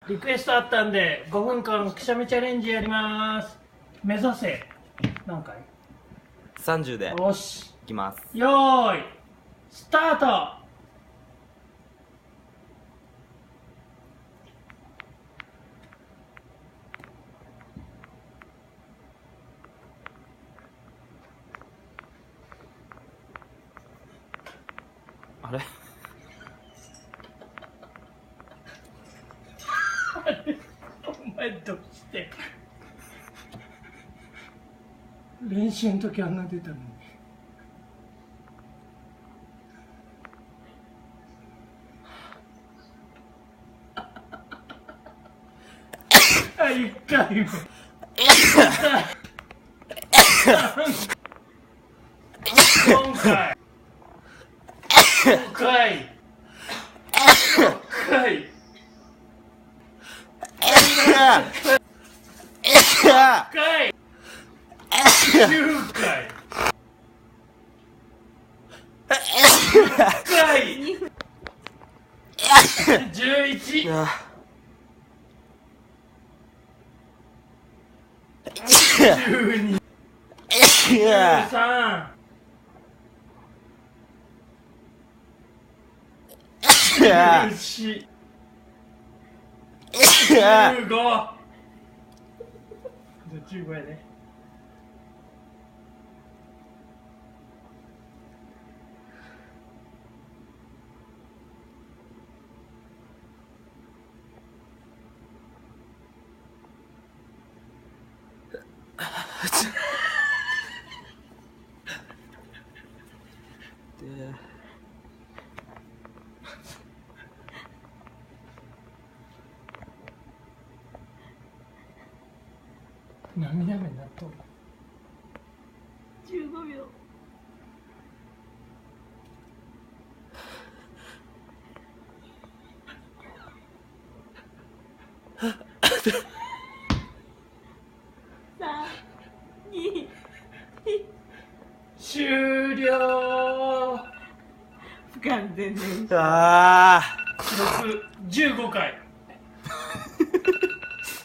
リクエストあったんで5分間くしゃみチャレンジやります。目指せ何回30でよしいきます。よーいスタート。あれお前どうして練習の時あんな出たのに。あ、1回目4回5回6回回9回回11 12 13 14 15 15やね。涙目になっとる。15秒。3、2、終了。不完全燃焼。あ6、15回。